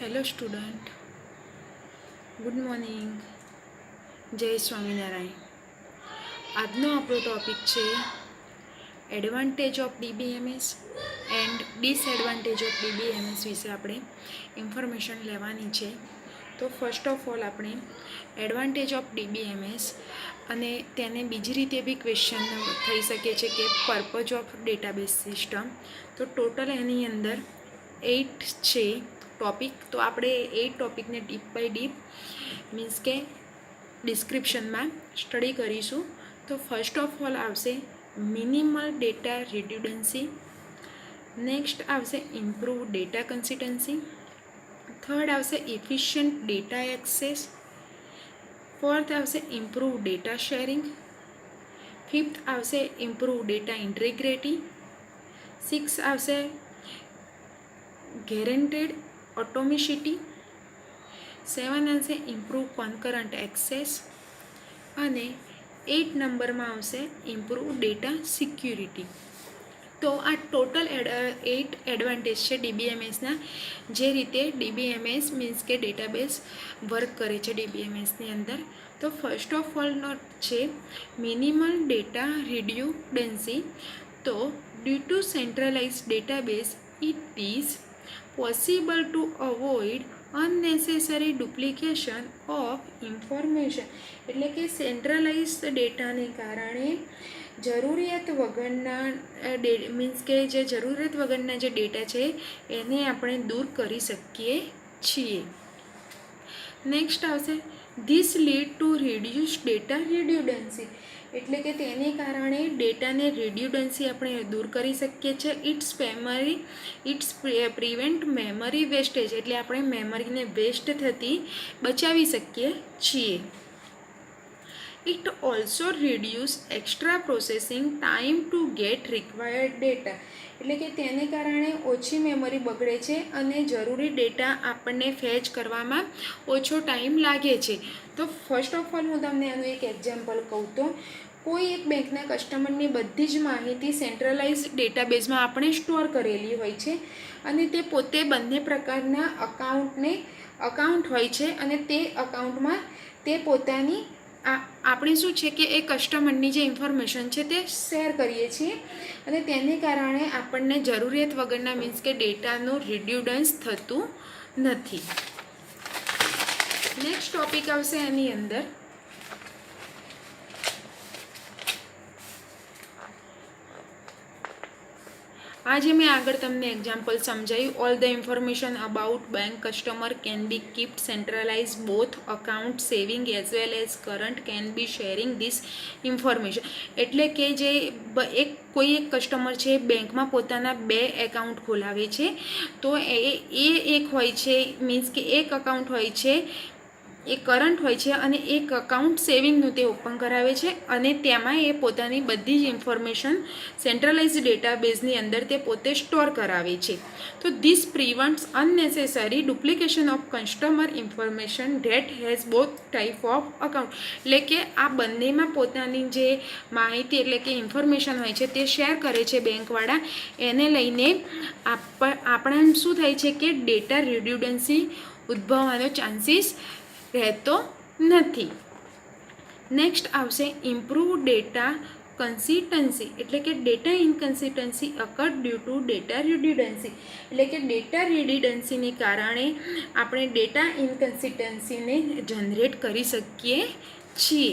Hello student, good morning. જય સ્વામિનારાયણ. આજનો આપણો ટોપિક છે advantage of DBMS and disadvantage of DBMS વિશે આપણે ઇન્ફોર્મેશન લેવાની છે. તો ફર્સ્ટ ઓફ ઓલ આપણે એડવાન્ટેજ ઓફ ડીબીએમએસ અને તેને બીજી રીતે બી ક્વેશ્ચન થઈ શકે છે કે પર્પઝ ઓફ ડેટાબેઝ સિસ્ટમ. તો ટોટલ એની અંદર 8 છે ટોપિક. તો આપણે 8 ટોપિકને ડીપ બાય ડીપ મીન્સ કે ડિસ્ક્રિપ્શનમાં સ્ટડી કરીશું. તો ફર્સ્ટ ઓફ ઓલ આવશે મિનિમલ ડેટા રિડ્યુડન્સી, નેક્સ્ટ આવશે ઇમ્પ્રૂવ ડેટા કન્સિસ્ટન્સી, થર્ડ આવશે એફિશિયન્ટ ડેટા એક્સેસ, ફોર્થ આવશે ઇમ્પ્રૂવ ડેટા શેરિંગ, ફિફ્થ આવશે ઇમ્પ્રૂવ ડેટા ઇન્ટિગ્રિટી, સિક્સ આવશે ગેરંટેડ ઓટોમેસિટી, 7 આવશે ઇમ્પ્રૂવ કોન્કરન્ટ એક્સેસ અને 8 નંબરમાં આવશે ઇમ્પ્રૂવ ડેટા સિક્યુરિટી. તો આ ટોટલ 8 એડવાન્ટેજ છે ડીબીએમએસના, જે રીતે ડીબીએમએસ મીન્સ કે ડેટાબેઝ વર્ક કરે છે ડીબીએમએસની અંદર. તો ફર્સ્ટ ઓફ ઓલનો છે મિનિમલ ડેટા રિડ્યુડન્સી. તો due to centralise database it is possible to avoid unnecessary duplication of information. એટલે કે સેન્ટ્રલાઇઝ ડેટાને કારણે જરૂરિયાત વગરના મીન્સ કે જે જરૂરિયાત વગરના જે ડેટા છે એને આપણે દૂર કરી શકીએ છીએ. નેક્સ્ટ આવશે this lead to reduce data redundancy. એટલે કે તેને કારણે ડેટાને રિડ્યુડન્સી આપણે દૂર કરી શકીએ છીએ. It's prevent memory wastage. એટલે આપણે મેમરીને વેસ્ટ થતી બચાવી શકીએ છીએ. It also reduce extra processing time to get required data. એટલે કે તેને કારણે ઓછી મેમરી બગડે છે અને જરૂરી ડેટા આપણને ફેચ કરવામાં ઓછો ટાઈમ લાગે છે. તો ફર્સ્ટ ઓફ ઓલ હું તમને આનું એક એક્ઝામ્પલ કહું તો કોઈ એક બેંકના કસ્ટમરની બધી જ માહિતી સેન્ટ્રલાઇઝ ડેટાબેઝમાં આપણે સ્ટોર કરેલી હોય છે અને તે પોતે બંને પ્રકારના અકાઉન્ટ હોય છે અને તે અકાઉન્ટમાં તે પોતાની આપણે શું છે કે એ કસ્ટમરની જે ઇન્ફોર્મેશન છે તે શેર કરીએ છીએ અને તેને કારણે આપણને જરૂરિયાત વગરના મીન્સ કે ડેટાનું રિડ્યુડન્સ થતું નથી. નેક્સ્ટ ટોપિક આવશે એની અંદર આજે મેં આગળ તમને એક્ઝામ્પલ સમજાયું. All the information about bank customer can be kept centralise both account saving as well as current can be sharing this information. એટલે કે જે કોઈ એક કસ્ટમર છે બેંકમાં પોતાના 2 એકાઉન્ટ ખોલાવે છે. તો એ એક હોય છે મીન્સ કે એક અકાઉન્ટ હોય છે એ કરંટ હોય છે અને એક અકાઉન્ટ સેવિંગનું તે ઓપન કરાવે છે અને તેમાં એ પોતાની બધી જ ઇન્ફોર્મેશન સેન્ટ્રલાઇઝ ડેટાબેઝની અંદર તે પોતે સ્ટોર કરાવે છે. તો this prevents unnecessary duplication of customer information that has both type of account. એટલે કે આ બંનેમાં પોતાની જે માહિતી એટલે કે ઇન્ફોર્મેશન હોય છે તે શેર કરે છે બેંકવાળા. એને લઈને આપણા શું થાય છે કે ડેટા રિડ્યુડન્સી ઉદ્ભવવાનો ચાન્સીસ રહેતો નથી. નેક્સ્ટ આવશે ઇમ્પ્રૂવ ડેટા કન્સિસ્ટન્સી. એટલે કે data inconsistency occur due to data redundancy. એટલે કે ડેટા રિડ્યુડન્સીને કારણે આપણે ડેટા ઇનકન્સિસ્ટન્સીને જનરેટ કરી શકીએ છીએ.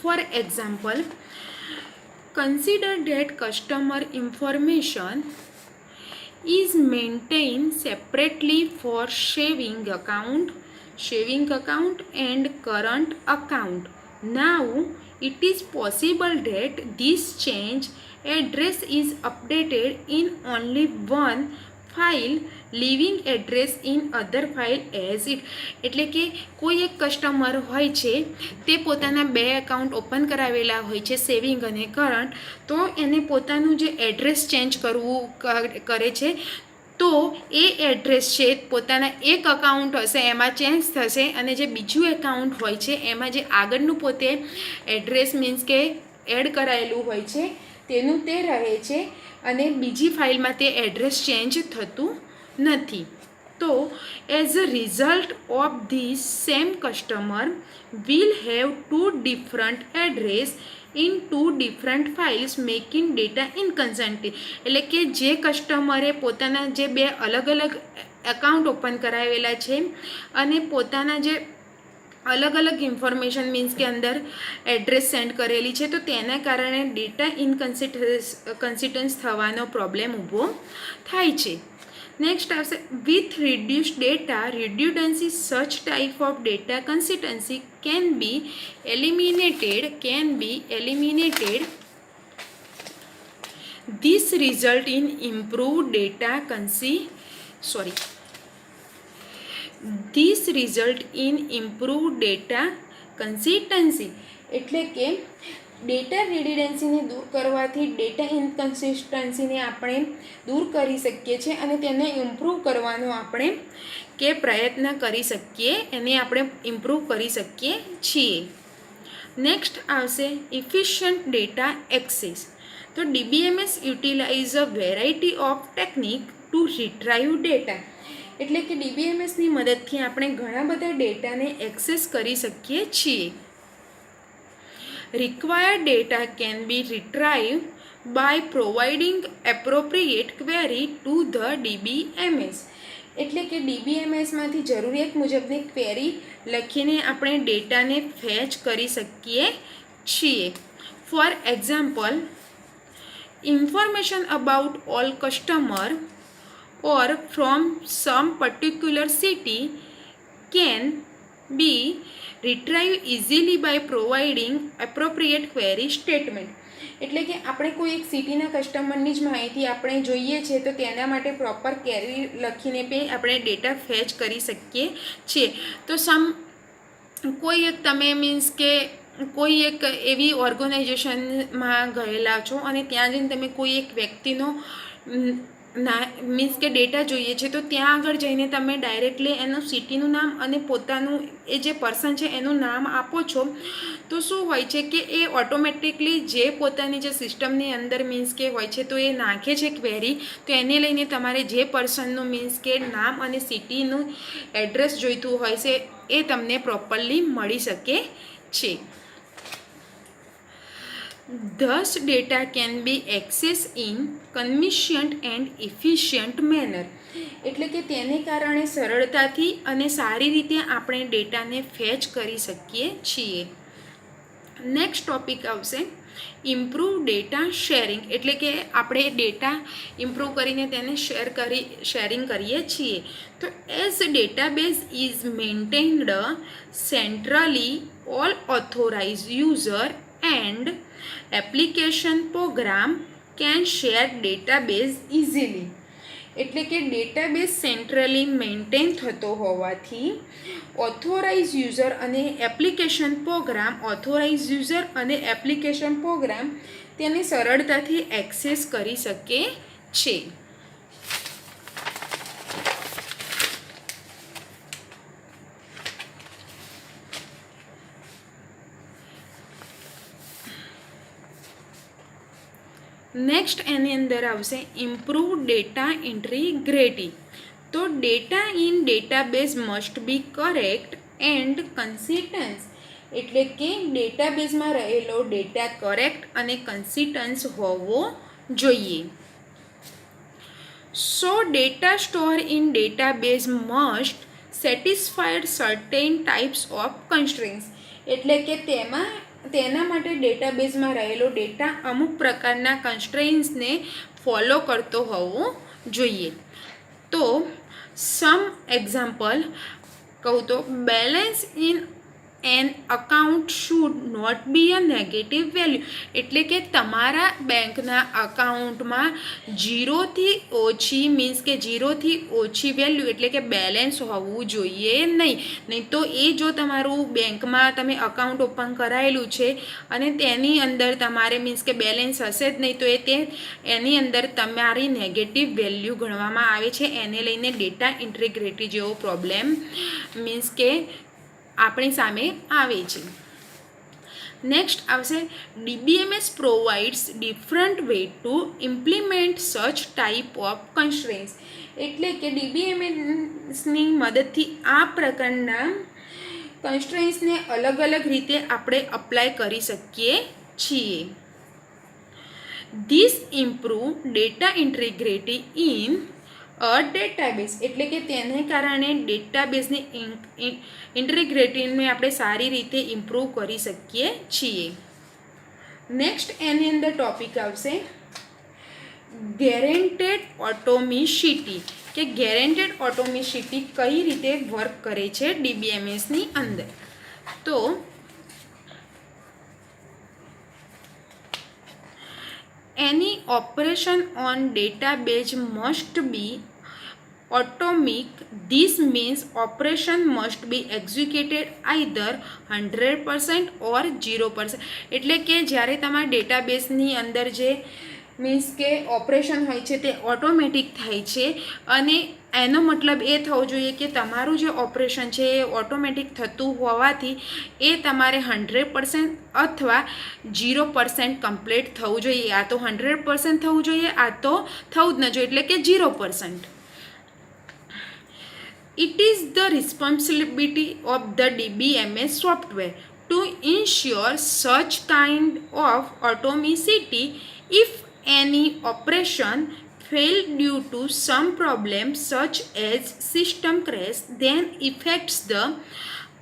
For example, consider that customer information is maintained separately for saving account and current account. Now it is possible that this change address is updated in only one file, leaving address in other file as it. એટલે કે કોઈ એક customer હોય છે તે પોતાના 2 account open કરાવેલા હોય છે સેવિંગ અને કરંટ. તો એને પોતાનું જે એડ્રેસ ચેન્જ કરવું કરે છે તો એ એડ્રેસ છે પોતાના એક અકાઉન્ટ હશે એમાં ચેન્જ થશે અને જે બીજું એકાઉન્ટ હોય છે એમાં જે આગળનું પોતે એડ્રેસ મીન્સ કે એડ કરાયેલું હોય છે તેનું તે રહે છે અને બીજી ફાઇલમાં તે એડ્રેસ ચેન્જ થતું નથી. તો as a result of this same customer will have two different address in two different files making data inconsistent. એટલે કે જે કસ્ટમરે પોતાના જે બે અલગ અલગ એકાઉન્ટ ઓપન કરાવેલા છે અને પોતાના જે અલગ અલગ ઇન્ફોર્મેશન મીન્સ કે અંદર એડ્રેસ સેન્ડ કરેલી છે, તો તેના કારણે ડેટા ઇનકન્સિસ્ટન્સ થવાનો પ્રોબ્લેમ ઊભો થાય છે. નેક્સ્ટ આવશે with reduce data redundancy such type of data consistency can be eliminated. This result in improved data consistency. એટલે કે ડેટા રિડન્ડન્સીને દૂર કરવાથી ડેટા ઇનકન્સિસ્ટન્સીને આપણે દૂર કરી શકીએ છીએ અને તેને ઇમ્પ્રૂવ કરવાનો આપણે કે પ્રયત્ન કરી શકીએ, એને આપણે ઇમ્પ્રૂવ કરી શકીએ છીએ. નેક્સ્ટ આવશે ઇફિશિયન્ટ ડેટા એક્સેસ. તો DBMS utilise a variety of technique to retrieve data. એટલે કે DBMSની મદદથી આપણે ઘણા બધા ડેટાને એક્સેસ કરી શકીએ છીએ. Required data can be retrieved by providing appropriate query to the DBMS. એટલે કે DBMSમાંથી જરૂરિયાત મુજબની ક્વેરી લખીને આપણે ડેટાને ફેચ કરી શકીએ છીએ. For example, information about all customer or from some particular city can be retrieved easily by providing appropriate query statement. એટલે કે આપણે કોઈ એક સિટીના કસ્ટમરની જ માહિતી આપણે જોઈએ છે તો તેના માટે પ્રોપર ક્વેરી લખીને બી આપણે ડેટા ફેચ કરી શકીએ છીએ. તો કોઈ એક તમે મીન્સ કે કોઈ એક એવી ઓર્ગેનાઇઝેશનમાં ગયેલા છો અને ત્યાં જઈને તમે કોઈ એક વ્યક્તિનો મીન્સ કે ડેટા જોઈએ છે, તો ત્યાં આગળ જઈને તમે ડાયરેક્ટલી એનું સિટીનું નામ અને પોતાનું એ જે પર્સન છે એનું નામ આપો છો, તો શું હોય છે કે એ ઓટોમેટિકલી જે પોતાની જે સિસ્ટમની અંદર મીન્સ કે હોય છે તો એ નાખે છે ક્વેરી, તો એને લઈને તમારે જે પર્સનનું મીન્સ કે નામ અને સિટીનું એડ્રેસ જોઈતું હોય છે એ તમને પ્રોપરલી મળી શકે છે. Thus, data can be accessed in convenient and efficient manner. એટલે કે તેને કારણે સરળતાથી અને સારી રીતે આપણે ડેટાને ફેચ કરી શકીએ છીએ. નેક્સ્ટ ટોપિક આવશે ઇમ્પ્રૂવ ડેટા શેરિંગ. એટલે કે આપણે ડેટા ઇમ્પ્રૂવ કરીને તેને શેરિંગ કરીએ છીએ. તો as database is maintained centrally, all authorise user and application program can share database easily. એટલે કે ડેટાબેઝ સેન્ટ્રલી મેન્ટેન થતો હોવાથી ઓથોરાઇઝ યુઝર અને એપ્લિકેશન પ્રોગ્રામ તેને સરળતાથી એક્સેસ કરી શકે છે. નેક્સ્ટ એની અંદર આવશે ઇમ્પ્રૂવ ડેટા ઇન્ટિગ્રિટી. તો data in database must be correct and consistence. એટલે કે ડેટાબેઝમાં રહેલો ડેટા કરેક્ટ અને કન્સિસ્ટન્સ હોવો જોઈએ. So data store in database must satisfied certain types of constraints. એટલે કે તેના માટે ડેટાબેઝમાં રહેલો ડેટા અમુક પ્રકારના કન્સ્ટ્રેન્ટ્સને ફોલો કરતો હોવો જોઈએ. તો સમ એક્ઝામ્પલ કહું તો balance in an account should not be a negative value. એટલે કે તમારા બેંકના અકાઉન્ટમાં ઝીરોથી ઓછી વેલ્યુ એટલે કે બેલેન્સ હોવું જોઈએ નહીં તો એ જો તમારું બેંકમાં તમે અકાઉન્ટ ઓપન કરાયેલું છે અને તેની અંદર તમારે મીન્સ કે બેલેન્સ હશે જ નહીં, તો એની અંદર તમારી નેગેટિવ વેલ્યુ ગણવામાં આવે છે. એને લઈને ડેટા ઇન્ટિગ્રિટી જેવો પ્રોબ્લેમ મીન્સ કે આપણી સામે આવે છે. નેક્સ્ટ આવશે DBMS provides different way to implement such type of constraints, એટલે કે DBMSની મદદથી આ પ્રકારના કન્સ્ટ્રેન્ટ્સને અલગ અલગ રીતે આપણે અપ્લાય કરી શકીએ છીએ. This improve data integrity in a database, એટલે કે તેને કારણે ડેટાબેઝની ઇન્ટિગ્રિટીને આપણે સારી રીતે ઇમ્પ્રૂવ કરી શકીએ છીએ. નેક્સ્ટ એની અંદર ટોપિક આવશે ગેરેન્ટેડ ઓટોમિસિટી, કે ગેરેન્ટેડ ઓટોમિસિટી કઈ રીતે વર્ક કરે છે DBMSની અંદર. તો any operation on database must be atomic. This means operation must be executed either 100% or 0%. એટલે કે જ્યારે તમારા ડેટાબેઝની અંદર જે મીન્સ કે ઓપરેશન હોય છે તે ઓટોમેટિક થાય છે, અને એનો મતલબ એ થવો જોઈએ કે તમારું જે ઓપરેશન છે એ ઓટોમેટિક થતું હોવાથી એ તમારે 100% અથવા 0% કમ્પ્લીટ થવું જોઈએ. આ તો 100% થવું જોઈએ, આ તો થવું જ ન જોઈએ, એટલે કે 0%. It is the responsibility of the DBMS software to ensure such kind of atomicity. If any operation fail due to some problem such as system crash, then affects the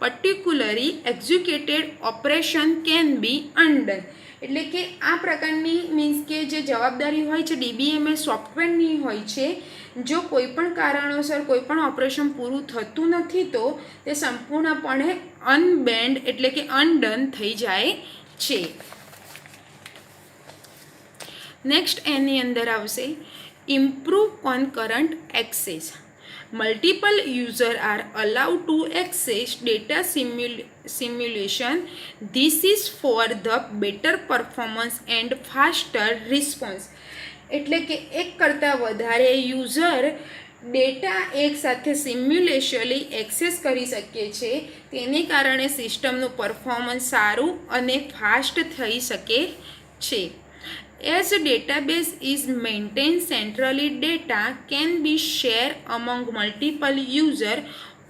particularly executed operation can be undone. એટલે કે આ પ્રકારની means કે જે જવાબદારી હોય છે DBMS સોફ્ટવેરની હોય છે, જો કોઈ પણ કારણોસર કોઈ પણ ઓપરેશન પૂરું થતું નથી તો તે સંપૂર્ણપણે અનબેન્ડ એટલે કે અનડન થઈ જાય છે. નેક્સ્ટ એની અંદર આવશે improve concurrent access. Multiple users are allowed to access data simulation. This is for the better performance and faster response. એટલે કે એક કરતાં વધારે યુઝર ડેટા એકસાથે સિમ્યુલેશનલી એક્સેસ કરી શકે છે, તેને કારણે સિસ્ટમનું પરફોર્મન્સ સારું અને ફાસ્ટ થઈ શકે છે. As a database is maintained centrally, data can be shared among multiple users.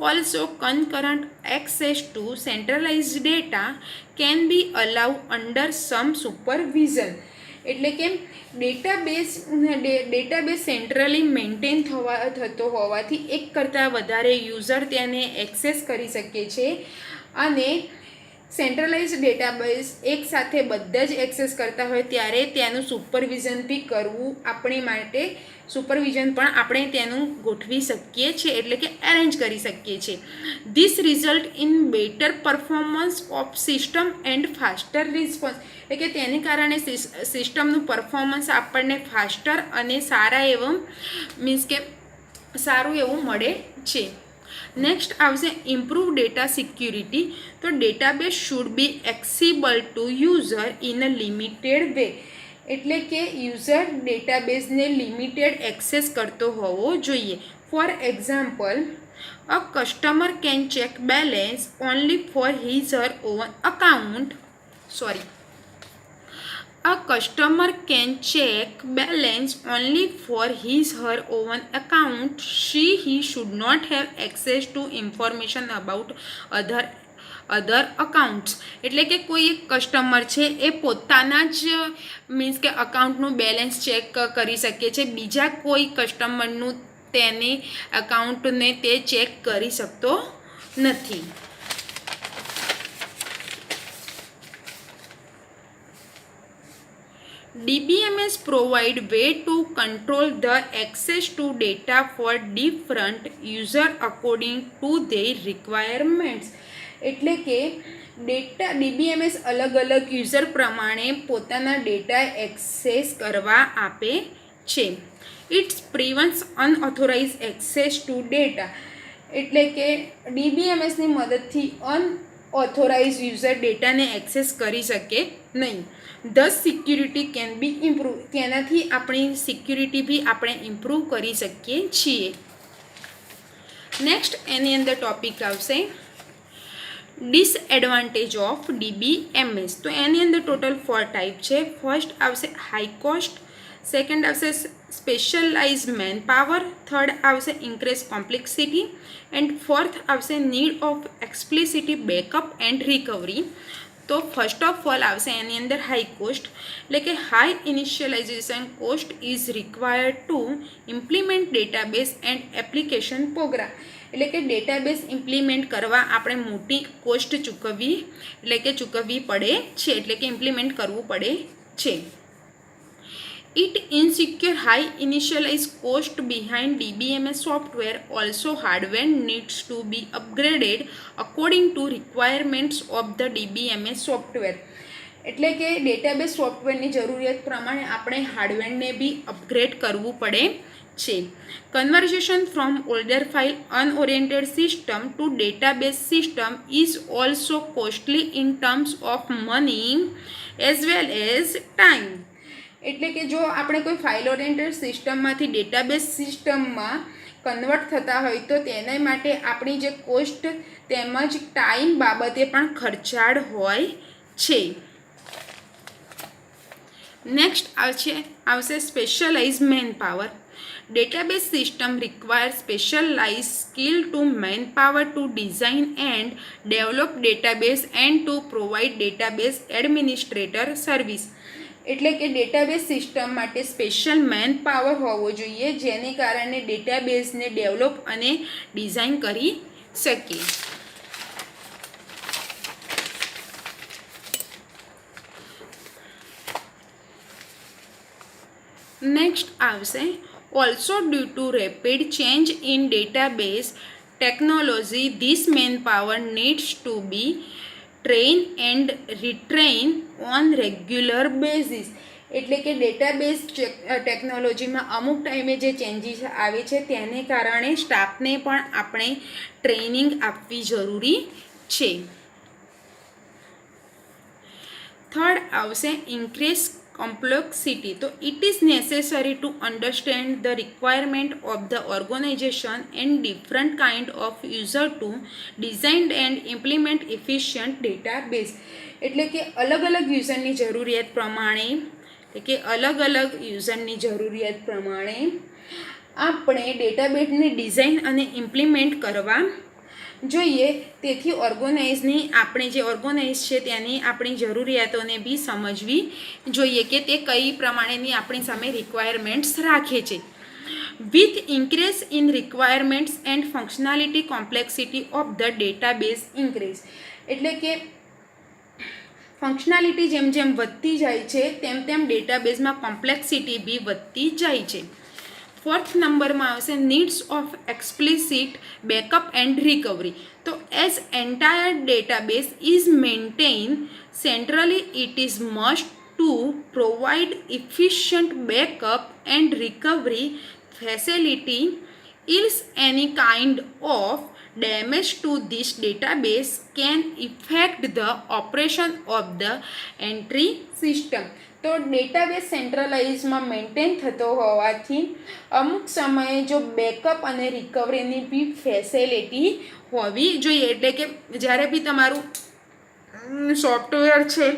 Also, concurrent access to centralized data can be allowed under some supervision. એટલે કે ડેટાબેઝ સેન્ટ્રલી મેન્ટેન થતો હોવાથી એક કરતાં વધારે યુઝર તેને એક્સેસ કરી શકે છે, અને સેન્ટ્રલાઇઝ ડેટાબેઝ એકસાથે બધા જ એક્સેસ કરતા હોય ત્યારે તેનું સુપરવિઝન બી કરવું આપણી માટે, સુપરવિઝન પણ આપણે તેનું ગોઠવી શકીએ છીએ, એટલે કે એરેન્જ કરી શકીએ છીએ. This result in better performance of system and faster response, એટલે કે તેને કારણે સિસ્ટમનું પરફોર્મન્સ આપણને ફાસ્ટર અને સારા એવું મીન્સ કે સારું એવું મળે છે. નેક્સ્ટ આવશે ઇમ્પ્રૂવ ડેટા સિક્યુરિટી. તો database should be accessible to user in a limited way, એટલે કે યુઝર ડેટાબેઝને લિમિટેડ એક્સેસ કરતો હોવો જોઈએ. For example, a customer can check balance only for his her own account. A customer can check balance only for his her own account. He should not have access to information about other accounts. એટલે કે કોઈ એક customer છે એ પોતાના જ means કે અકાઉન્ટનું balance check કરી શકે છે, બીજા કોઈ કસ્ટમરનું તેની અકાઉન્ટને તે ચેક કરી શકતો નથી. DBMS provide way to control the access to data for different user according to their requirements. એટલે કે DBMS અલગ અલગ યુઝર પ્રમાણે પોતાના ડેટા એક્સેસ કરવા આપે છે. It's prevents unauthorise access to data, એટલે કે DBMSની મદદથી અનઓથોરાઇઝ યુઝર ડેટાને એક્સેસ કરી શકે નહીં. This security can be improve, તેનાથી આપણી સિક્યુરિટી બી આપણે ઇમ્પ્રૂવ કરી શકીએ છીએ. નેક્સ્ટ એની અંદર ટોપિક આવશે ડિસએડવાન્ટેજ ઓફ DBMS, તો એની અંદર ટોટલ 4 ટાઈપ છે. ફર્સ્ટ આવશે હાઈ કોસ્ટ, સેકન્ડ આવશે સ્પેશિયલાઇઝ મેન પાવર, થર્ડ આવશે ઇન્ક્રીઝ કોમ્પ્લેક્સિટી એન્ડ ફોર્થ આવશે need of explicity backup and recovery. તો ફર્સ્ટ ઓફ ઓલ આવશે એની અંદર હાઈ કોસ્ટ, એટલે કે high initialisation cost is required to implement database and application program. એટલે કે ડેટાબેઝ ઇમ્પ્લિમેન્ટ કરવા આપણે મોટી કોસ્ટ ચૂકવવી પડે છે, એટલે કે ઇમ્પ્લિમેન્ટ કરવું પડે છે. It insecure high initialized cost behind DBMS software. Also hardware needs to be upgraded according to requirements of the DBMS software. એટલે કે ડેટાબેઝ સોફ્ટવેરની જરૂરિયાત પ્રમાણે આપણે હાર્ડવેરને બી અપગ્રેડ કરવું પડે છે. Conversion from older file unoriented system to database system is also costly in terms of money as well as time. એટલે કે જો આપણે કોઈ ફાઇલ ઓરિએન્ટેડ સિસ્ટમમાંથી ડેટાબેઝ સિસ્ટમમાં કન્વર્ટ થતા હોય તો તેના માટે આપણી જે કોસ્ટ તેમજ ટાઈમ બાબતે પણ ખર્ચાળ હોય છે. નેક્સ્ટ આવશે specialise man power. Database system require specialise skill to man power to design and develop database and to provide database administrator service. એટલે કે ડેટાબેઝ સિસ્ટમ માટે સ્પેશિયલ મેન પાવર હોવો જોઈએ, જેને કારણે ડેટાબેઝને ડેવલપ અને ડિઝાઇન કરી શકીએ. નેક્સ્ટ આવશે also due to rapid change in database technology this man power needs to be train and retrain on regular basis. એટલે કે ડેટાબેઝ ટેકનોલોજીમાં અમુક ટાઈમે જે ચેન્જીસ આવે છે તેને કારણે સ્ટાફને પણ આપણે ટ્રેનિંગ આપવી જરૂરી છે. થર્ડ આવશે ઇન્ક્રીઝ કોમ્પ્લેક્સિટી. તો it is necessary to understand the requirement of the organisation and different kind of user to design and implement efficient database. એટલે કે અલગ અલગ યુઝરની જરૂરિયાત પ્રમાણે આપણે ડેટાબેઝની ડિઝાઇન અને ઇમ્પ્લિમેન્ટ કરવા જોઈએ. તેથી આપણે જે ઓર્ગેનાઇઝ છે તેની આપણી જરૂરિયાતોને બી સમજવી જોઈએ કે તે કઈ પ્રમાણેની આપણી સામે રિક્વાયરમેન્ટ્સ રાખે છે. With increase in requirements and functionality complexity of the database increase. એટલે કે ફંક્શનાલિટી જેમ જેમ વધતી જાય છે તેમ તેમ ડેટાબેઝમાં કોમ્પ્લેક્સિટી બી વધતી જાય છે. ફોર્થ નંબરમાં આવશે needs of explicit backup and recovery. તો as entire database is maintain centrally it is must to provide efficient backup and recovery facility else any kind of damage to this database can affect the operation of the entry system. તો database સેન્ટ્રલાઇઝમાં maintain થતો હોવાથી અમુક સમયે જો backup અને રિકવરીની બી facility હોવી જોઈએ. એટલે કે જ્યારે બી તમારું સોફ્ટવેર છે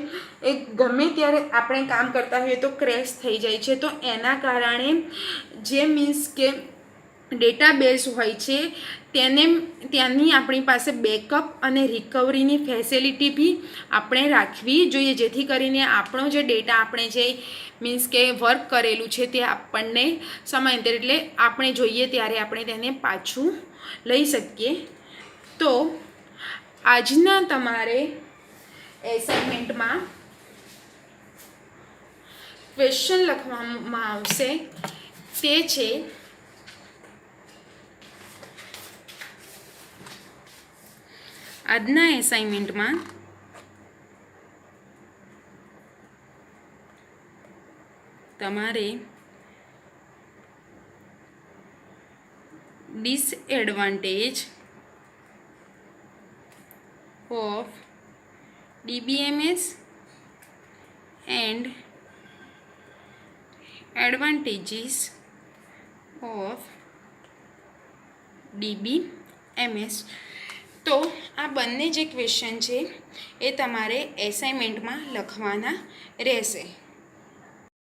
એ ગમે ત્યારે આપણે કામ કરતા હોઈએ તો ક્રેશ થઈ જાય છે, તો એના કારણે જે મીન્સ કે ડેટાબેઝ હોય છે ત્યાંની આપણી પાસે બેકઅપ અને રિકવરીની ફેસિલિટી બી આપણે રાખવી જોઈએ, જેથી કરીને આપણો જે ડેટા આપણે જે મીન્સ કે વર્ક કરેલું છે તે આપણને સમયાંતરે એટલે આપણે જોઈએ ત્યારે આપણે તેને પાછું લઈ શકીએ. તો આજના તમારે એસાઇનમેન્ટમાં ક્વેશ્ચન લખવામાં આવશે તે છે આજના એસાઇનમેન્ટમાં તમારે disadvantage of DBMS and advantages of DBMS. તો આ બંને જે ક્વેશ્ચન છે એ તમારે એસાઇનમેન્ટમાં લખવાના રહેશે.